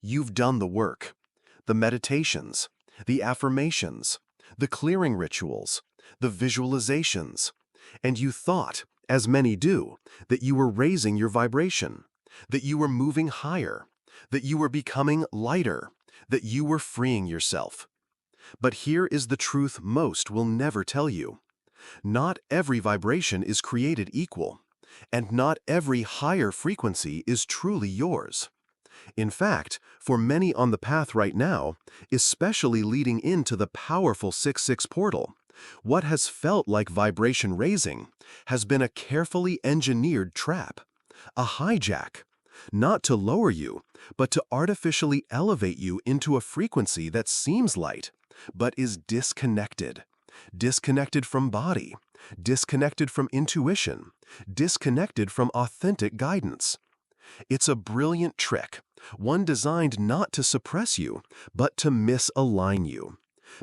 You've done the work, the meditations, the affirmations, the clearing rituals, the visualizations, and you thought, as many do, that you were raising your vibration, that you were moving higher, that you were becoming lighter, that you were freeing yourself. But here is the truth most will never tell you. Not every vibration is created equal, and not every higher frequency is truly yours. In fact, for many on the path right now, especially leading into the powerful 6-6 portal, what has felt like vibration raising has been a carefully engineered trap, a hijack, not to lower you, but to artificially elevate you into a frequency that seems light, but is disconnected. Disconnected from body, disconnected from intuition, disconnected from authentic guidance. It's a brilliant trick, one designed not to suppress you, but to misalign you.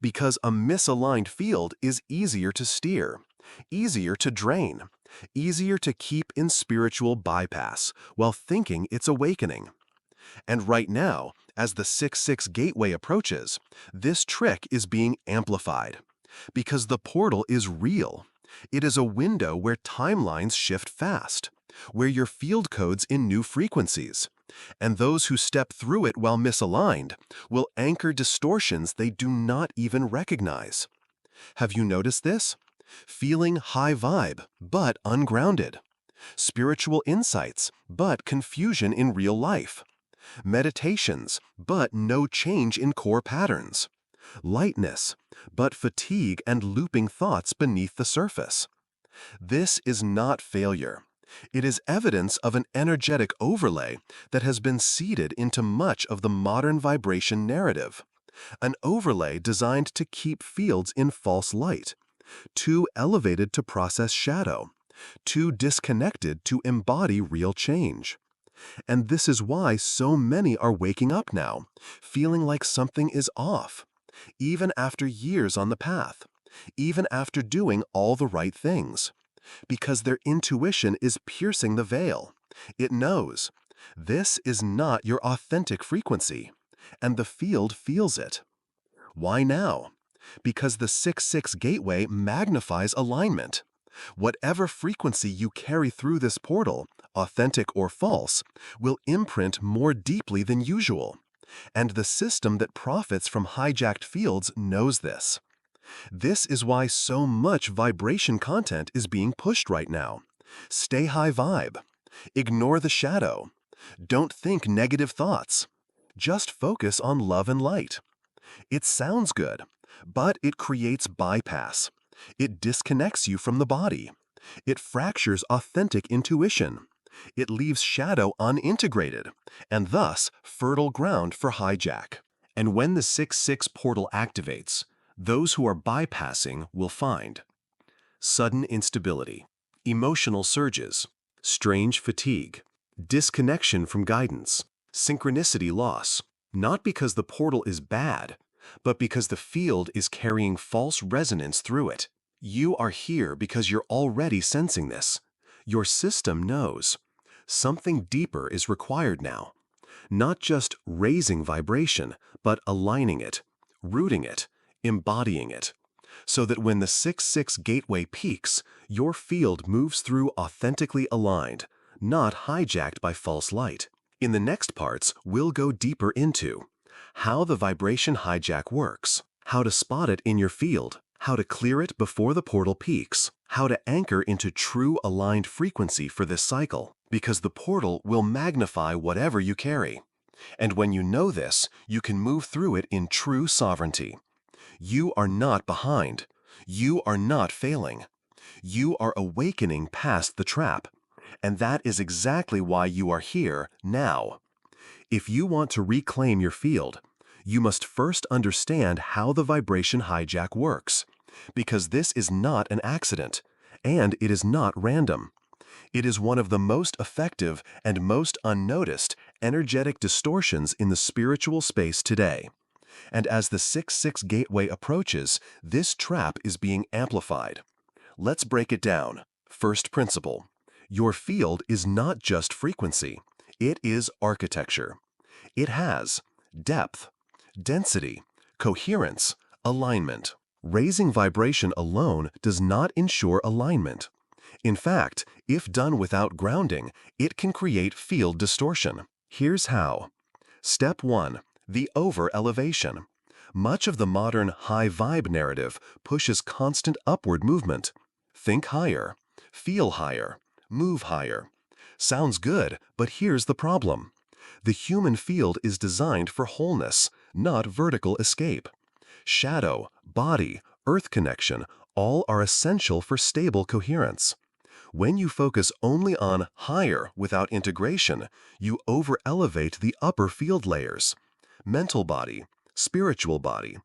Because a misaligned field is easier to steer, easier to drain, easier to keep in spiritual bypass while thinking it's awakening. And right now, as the 6-6 gateway approaches, this trick is being amplified. Because the portal is real. It is a window where timelines shift fast, where your field codes in new frequencies, and those who step through it while misaligned will anchor distortions they do not even recognize. Have you noticed this? Feeling high vibe, but ungrounded. Spiritual insights, but confusion in real life. Meditations, but no change in core patterns. Lightness, but fatigue and looping thoughts beneath the surface. This is not failure. It is evidence of an energetic overlay that has been seeded into much of the modern vibration narrative. An overlay designed to keep fields in false light, too elevated to process shadow, too disconnected to embody real change. And this is why so many are waking up now, feeling like something is off, even after years on the path, even after doing all the right things. Because their intuition is piercing the veil. It knows, this is not your authentic frequency, and the field feels it. Why now? Because the 6-6 gateway magnifies alignment. Whatever frequency you carry through this portal, authentic or false, will imprint more deeply than usual. And the system that profits from hijacked fields knows this. This is why so much vibration content is being pushed right now. Stay high vibe. Ignore the shadow. Don't think negative thoughts. Just focus on love and light. It sounds good, but it creates bypass. It disconnects you from the body. It fractures authentic intuition. It leaves shadow unintegrated, and thus fertile ground for hijack. And when the 6-6 portal activates, those who are bypassing will find sudden instability, emotional surges, strange fatigue, disconnection from guidance, synchronicity loss, not because the portal is bad, but because the field is carrying false resonance through it. You are here because you're already sensing this. Your system knows. Something deeper is required now. Not just raising vibration, but aligning it, rooting it, embodying it, so that when the 6-6 gateway peaks, your field moves through authentically aligned, not hijacked by false light. In the next parts, we'll go deeper into how the vibration hijack works, how to spot it in your field, how to clear it before the portal peaks, how to anchor into true aligned frequency for this cycle, because the portal will magnify whatever you carry. And when you know this, you can move through it in true sovereignty. You are not behind. You are not failing. You are awakening past the trap. And that is exactly why you are here now. If you want to reclaim your field, you must first understand how the vibration hijack works, because this is not an accident, and it is not random. It is one of the most effective and most unnoticed energetic distortions in the spiritual space today. And as the 6-6 gateway approaches, this trap is being amplified. Let's break it down. First principle. Your field is not just frequency. It is architecture. It has depth, density, coherence, alignment. Raising vibration alone does not ensure alignment. In fact, if done without grounding, it can create field distortion. Here's how. Step 1. The over-elevation. Much of the modern high-vibe narrative pushes constant upward movement. Think higher, feel higher, move higher. Sounds good, but here's the problem. The human field is designed for wholeness, not vertical escape. Shadow, body, earth connection, all are essential for stable coherence. When you focus only on higher without integration, you over-elevate the upper field layers, mental body, spiritual body,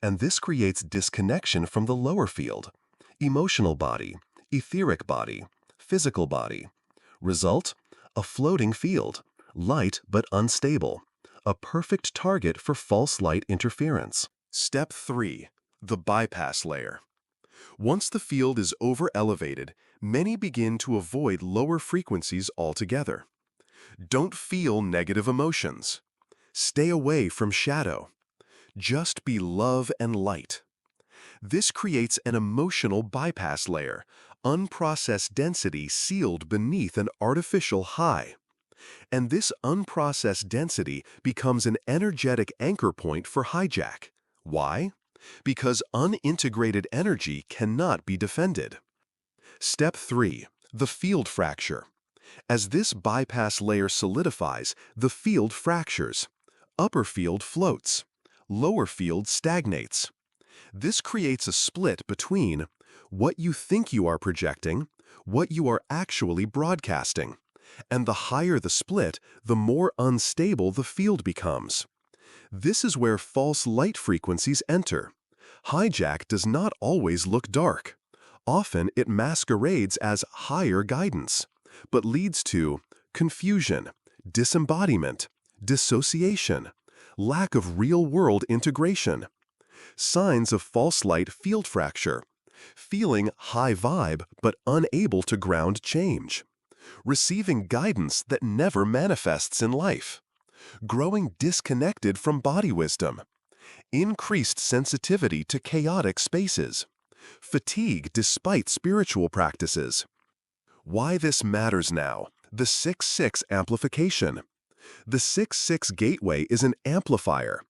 and this creates disconnection from the lower field, emotional body, etheric body, physical body. Result? A floating field, light but unstable, a perfect target for false light interference. Step 3. The bypass layer. Once the field is over-elevated, many begin to avoid lower frequencies altogether. Don't feel negative emotions. Stay away from shadow. Just be love and light. This creates an emotional bypass layer, unprocessed density sealed beneath an artificial high. And this unprocessed density becomes an energetic anchor point for hijack. Why? Because unintegrated energy cannot be defended. Step 3. The field fracture. As this bypass layer solidifies, the field fractures. Upper field floats. Lower field stagnates. This creates a split between what you think you are projecting, what you are actually broadcasting. And the higher the split, the more unstable the field becomes. This is where false light frequencies enter. Hijack does not always look dark. Often it masquerades as higher guidance, but leads to confusion, disembodiment, dissociation, lack of real-world integration. Signs of false light field fracture. Feeling high vibe but unable to ground change. Receiving guidance that never manifests in life. Growing disconnected from body wisdom. Increased sensitivity to chaotic spaces. Fatigue despite spiritual practices. Why this matters now. The 6-6 amplification. The 6-6 gateway is an amplifier.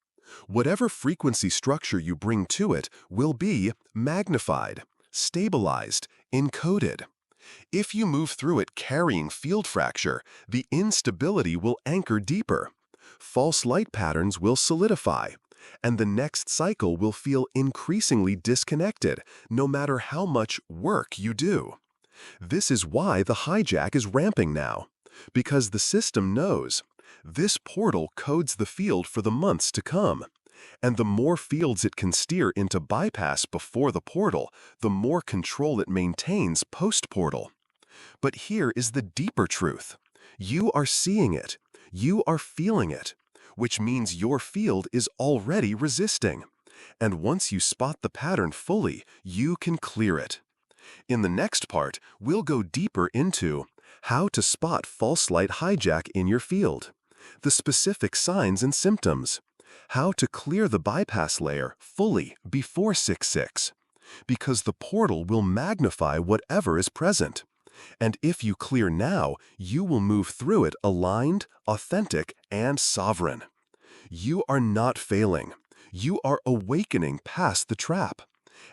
Whatever frequency structure you bring to it will be magnified, stabilized, encoded. If you move through it carrying field fracture, the instability will anchor deeper. False light patterns will solidify, and the next cycle will feel increasingly disconnected, no matter how much work you do. This is why the hijack is ramping now, because the system knows this portal codes the field for the months to come, and the more fields it can steer into bypass before the portal, the more control it maintains post-portal. But here is the deeper truth. You are seeing it. You are feeling it, which means your field is already resisting. And once you spot the pattern fully, you can clear it. In the next part, we'll go deeper into how to spot false light hijack in your field, the specific signs and symptoms, how to clear the bypass layer fully before 6-6, because the portal will magnify whatever is present. And if you clear now, you will move through it aligned, authentic, and sovereign. You are not failing. You are awakening past the trap.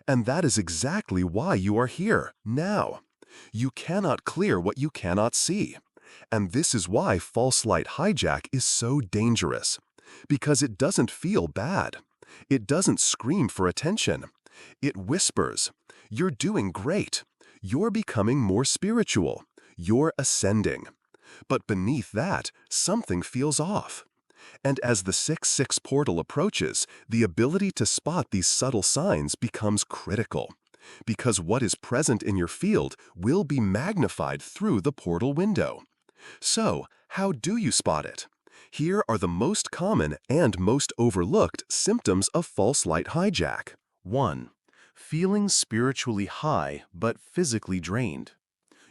And that is exactly why you are here, now. You cannot clear what you cannot see. And this is why false light hijack is so dangerous. Because it doesn't feel bad. It doesn't scream for attention. It whispers, "You're doing great. You're becoming more spiritual. You're ascending." But beneath that, something feels off. And as the 6-6 portal approaches, the ability to spot these subtle signs becomes critical. Because what is present in your field will be magnified through the portal window. So, how do you spot it? Here are the most common and most overlooked symptoms of false light hijack. 1. Feeling spiritually high but physically drained.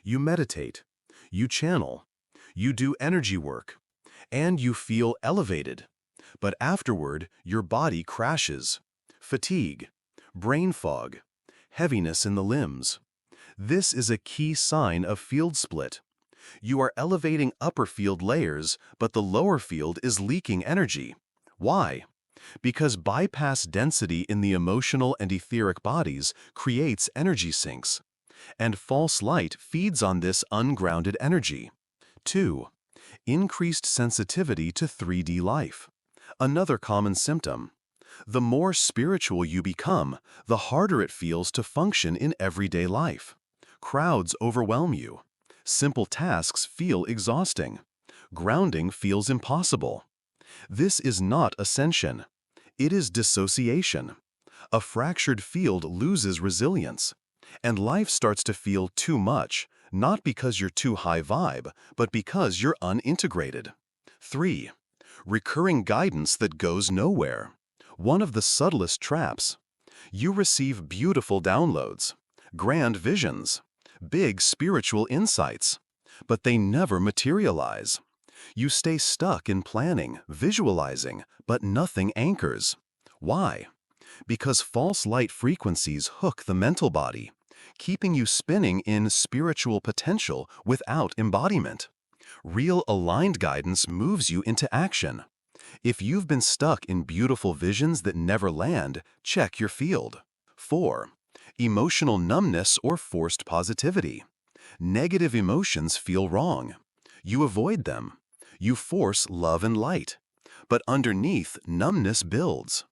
You meditate. You channel. You do energy work. and you feel elevated. But afterward, your body crashes. Fatigue, brain fog, heaviness in the limbs. This is a key sign of field split. You are elevating upper field layers, but the lower field is leaking energy. Why? Because bypass density in the emotional and etheric bodies creates energy sinks, and false light feeds on this ungrounded energy. 2. Increased sensitivity to 3D life. Another common symptom. The more spiritual you become, the harder it feels to function in everyday life. Crowds overwhelm you. Simple tasks feel exhausting. Grounding feels impossible. This is not ascension. It is dissociation. A fractured field loses resilience, and life starts to feel too much, not because you're too high vibe, but because you're unintegrated. 3. Recurring guidance that goes nowhere. One of the subtlest traps. You receive beautiful downloads, grand visions, big spiritual insights, but they never materialize. You stay stuck in planning, visualizing, but nothing anchors. Why? Because false light frequencies hook the mental body, keeping you spinning in spiritual potential without embodiment. Real aligned guidance moves you into action. If you've been stuck in beautiful visions that never land, check your field. 4. Emotional numbness or forced positivity. Negative emotions feel wrong. You avoid them. You force love and light. But underneath, numbness builds,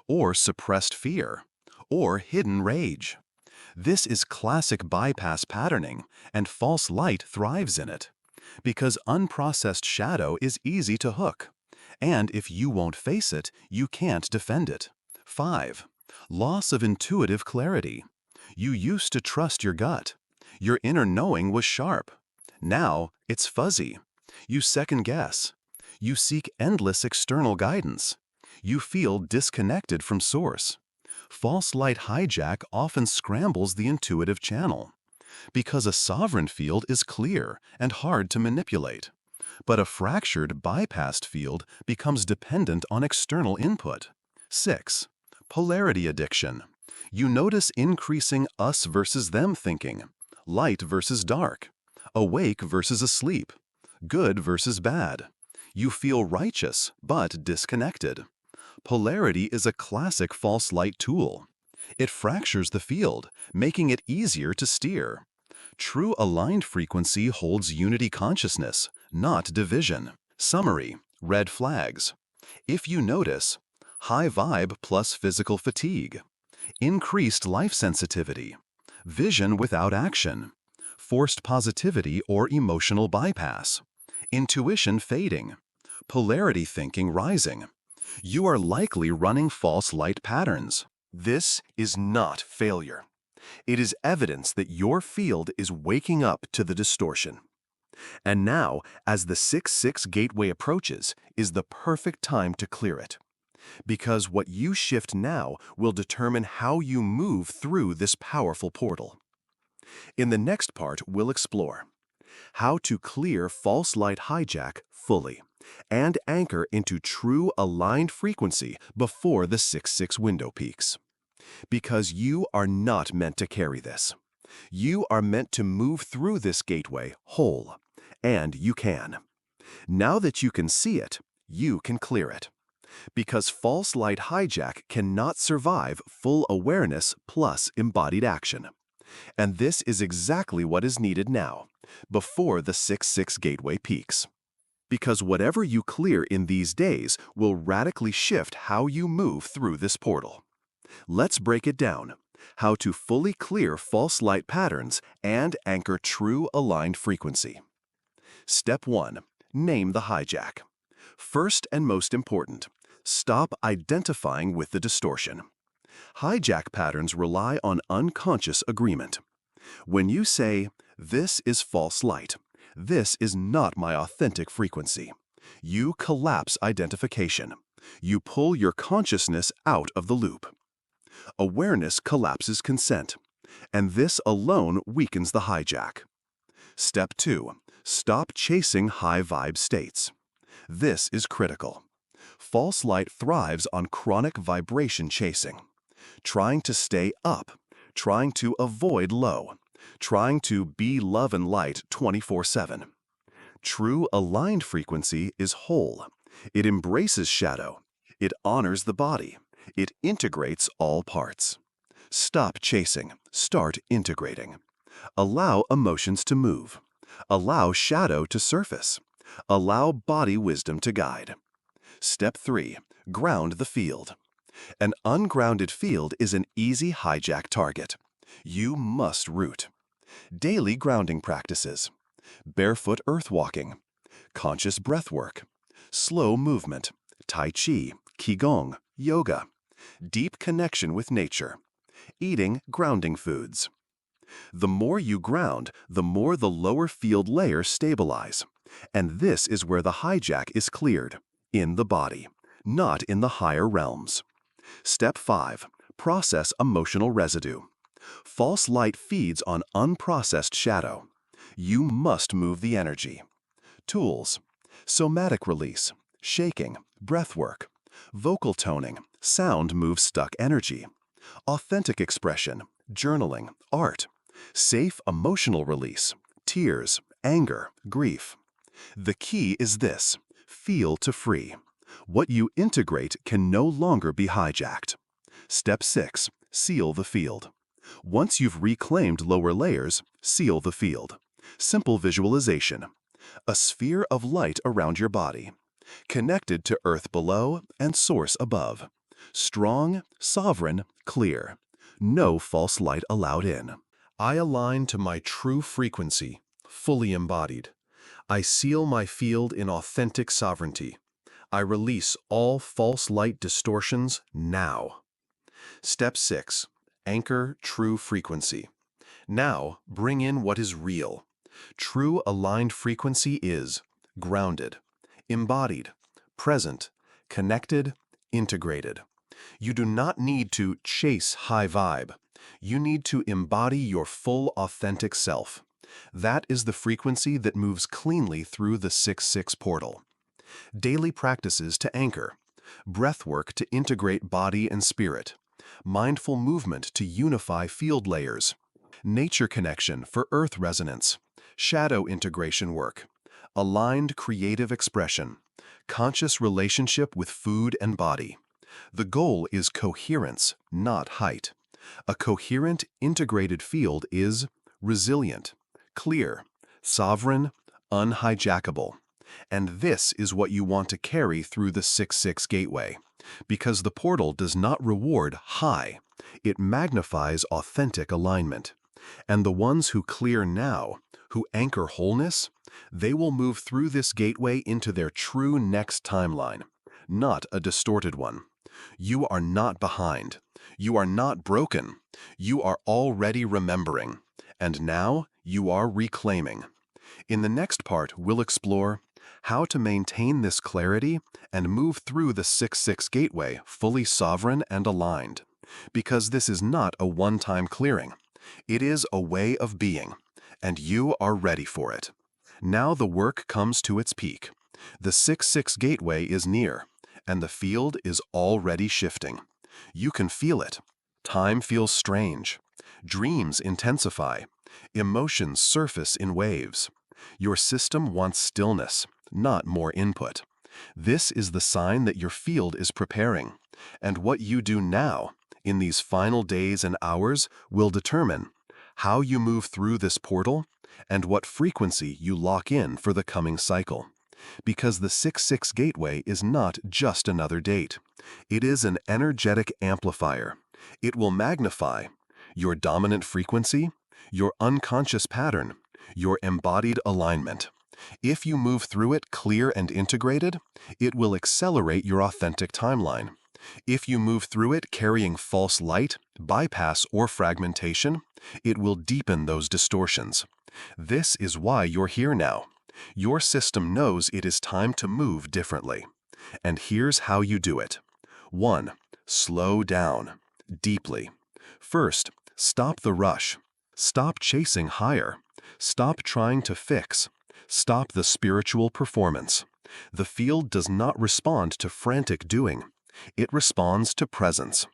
or suppressed fear, or hidden rage. This is classic bypass patterning, and false light thrives in it. Because unprocessed shadow is easy to hook. And if you won't face it, you can't defend it. 5. Loss of intuitive clarity. You used to trust your gut. Your inner knowing was sharp. Now it's fuzzy. You second guess. You seek endless external guidance. You feel disconnected from source. False light hijack often scrambles the intuitive channel, because a sovereign field is clear and hard to manipulate. But a fractured, bypassed field becomes dependent on external input. 6. Polarity addiction. You notice increasing us versus them thinking, light versus dark, awake versus asleep, good versus bad. You feel righteous, but disconnected. Polarity is a classic false light tool. It fractures the field, making it easier to steer. True aligned frequency holds unity consciousness, not division. Summary: red flags. If you notice, high vibe plus physical fatigue, increased life sensitivity, vision without action, forced positivity or emotional bypass, intuition fading, polarity thinking rising, you are likely running false light patterns. This is not failure. It is evidence that your field is waking up to the distortion. And now, as the 6-6 gateway approaches, is the perfect time to clear it. Because what you shift now will determine how you move through this powerful portal. In the next part, we'll explore how to clear false light hijack fully and anchor into true aligned frequency before the 6-6 window peaks. Because you are not meant to carry this. You are meant to move through this gateway whole, and you can. Now that you can see it, you can clear it. Because false light hijack cannot survive full awareness plus embodied action. And this is exactly what is needed now, before the 6-6 gateway peaks. Because whatever you clear in these days will radically shift how you move through this portal. Let's break it down. How to fully clear false light patterns and anchor true aligned frequency. Step 1. Name the hijack. First and most important, stop identifying with the distortion. Hijack patterns rely on unconscious agreement. When you say, "This is false light. This is not my authentic frequency," you collapse identification. You pull your consciousness out of the loop. Awareness collapses consent, and this alone weakens the hijack. Step 2. Stop chasing high vibe states. This is critical. False light thrives on chronic vibration chasing, trying to stay up, trying to avoid low, trying to be love and light 24/7. True aligned frequency is whole. It embraces shadow. It honors the body. It integrates all parts. Stop chasing. Start integrating. Allow emotions to move. Allow shadow to surface. Allow body wisdom to guide. Step 3. Ground the field. An ungrounded field is an easy hijack target. You must root. Daily grounding practices. Barefoot earth walking. Conscious breath work. Slow movement. Tai Chi, Qigong, yoga. Deep connection with nature. Eating grounding foods. The more you ground, the more the lower field layers stabilize. And this is where the hijack is cleared, in the body, not in the higher realms. Step 5. Process emotional residue. False light feeds on unprocessed shadow. You must move the energy. Tools. Somatic release, shaking, breath work. Vocal toning, sound moves stuck energy. Authentic expression, journaling, art. Safe emotional release, tears, anger, grief. The key is this: feel to free. What you integrate can no longer be hijacked. Step 6. Seal the field. Once you've reclaimed lower layers, seal the field. Simple visualization. A sphere of light around your body, connected to earth below and source above. Strong, sovereign, clear. No false light allowed in. I align to my true frequency, fully embodied. I seal my field in authentic sovereignty. I release all false light distortions now. Step 6. Anchor true frequency. Now, bring in what is real. True aligned frequency is grounded, embodied, present, connected, integrated. You do not need to chase high vibe. You need to embody your full authentic self. That is the frequency that moves cleanly through the 6/6 portal. Daily practices to anchor. Breath work to integrate body and spirit. Mindful movement to unify field layers. Nature connection for earth resonance. Shadow integration work. Aligned creative expression. Conscious relationship with food and body. The goal is coherence, not height. A coherent, integrated field is resilient, clear, sovereign, unhijackable. And this is what you want to carry through the 6/6 gateway, because the portal does not reward high. It magnifies authentic alignment. And the ones who clear now, who anchor wholeness, they will move through this gateway into their true next timeline, not a distorted one. You are not behind. You are not broken. You are already remembering. And now you are reclaiming. In the next part, we'll explore how to maintain this clarity and move through the 6/6 gateway fully sovereign and aligned. Because this is not a one-time clearing. It is a way of being, and you are ready for it. Now the work comes to its peak. The 6/6 gateway is near, and the field is already shifting. You can feel it. Time feels strange. Dreams intensify. Emotions surface in waves. Your system wants stillness, not more input. This is the sign that your field is preparing, and what you do now, in these final days and hours, will determine how you move through this portal and what frequency you lock in for the coming cycle. Because the 6/6 gateway is not just another date. It is an energetic amplifier. It will magnify your dominant frequency, your unconscious pattern, your embodied alignment. If you move through it clear and integrated, it will accelerate your authentic timeline. If you move through it carrying false light, bypass, or fragmentation, it will deepen those distortions. This is why you're here now. Your system knows it is time to move differently. And here's how you do it. 1. Slow down, deeply. First, stop the rush. Stop chasing higher. Stop trying to fix. Stop the spiritual performance. The field does not respond to frantic doing. It responds to presence.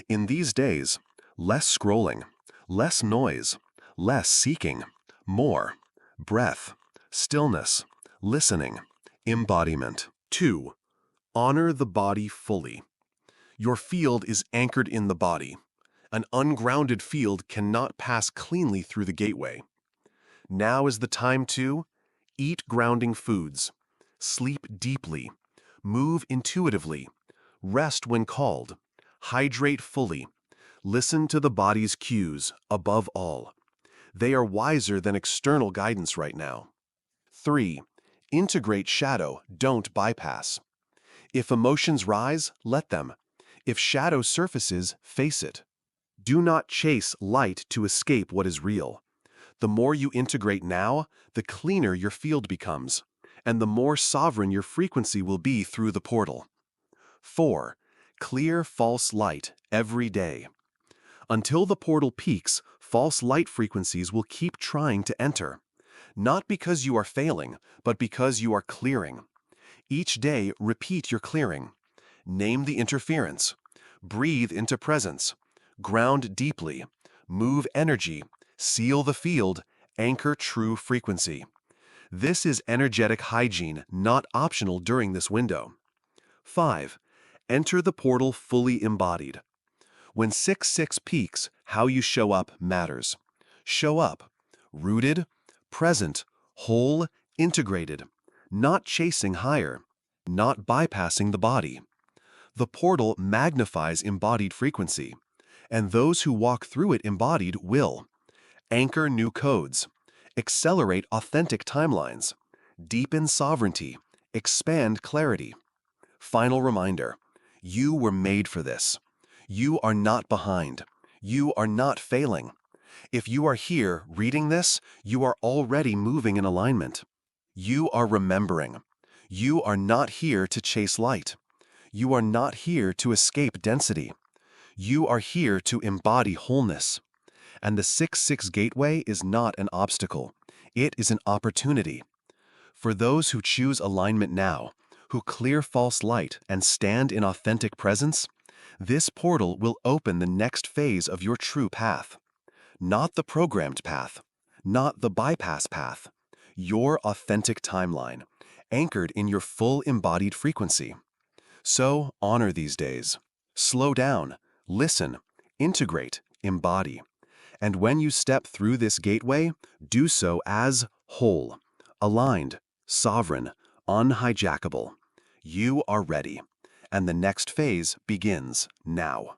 In these days, less scrolling, less noise, less seeking, more breath, stillness, listening, embodiment. 2. Honor the body fully. Your field is anchored in the body. An ungrounded field cannot pass cleanly through the gateway. Now is the time to eat grounding foods, sleep deeply, move intuitively, rest when called, hydrate fully, listen to the body's cues above all. They are wiser than external guidance right now. 3. Integrate shadow, don't bypass. If emotions rise, let them. If shadow surfaces, face it. Do not chase light to escape what is real. The more you integrate now, the cleaner your field becomes, and the more sovereign your frequency will be through the portal. 4. Clear false light every day. Until the portal peaks, false light frequencies will keep trying to enter. Not because you are failing, but because you are clearing. Each day, repeat your clearing. Name the interference. Breathe into presence. Ground deeply. Move energy. Seal the field. Anchor true frequency. This is energetic hygiene, not optional during this window. 5. Enter the portal fully embodied. When 6-6 peaks, how you show up matters. Show up. Rooted, present, whole, integrated. Not chasing higher. Not bypassing the body. The portal magnifies embodied frequency, and those who walk through it embodied will anchor new codes, accelerate authentic timelines, deepen sovereignty, expand clarity. Final reminder, you were made for this. You are not behind. You are not failing. If you are here reading this, you are already moving in alignment. You are remembering. You are not here to chase light. You are not here to escape density. You are here to embody wholeness. And the 6-6 gateway is not an obstacle. It is an opportunity. For those who choose alignment now, who clear false light and stand in authentic presence, this portal will open the next phase of your true path. Not the programmed path, not the bypass path. Your authentic timeline, anchored in your full embodied frequency. So honor these days. Slow down, listen, integrate, embody. And when you step through this gateway, do so as whole, aligned, sovereign, unhijackable. You are ready, and the next phase begins now.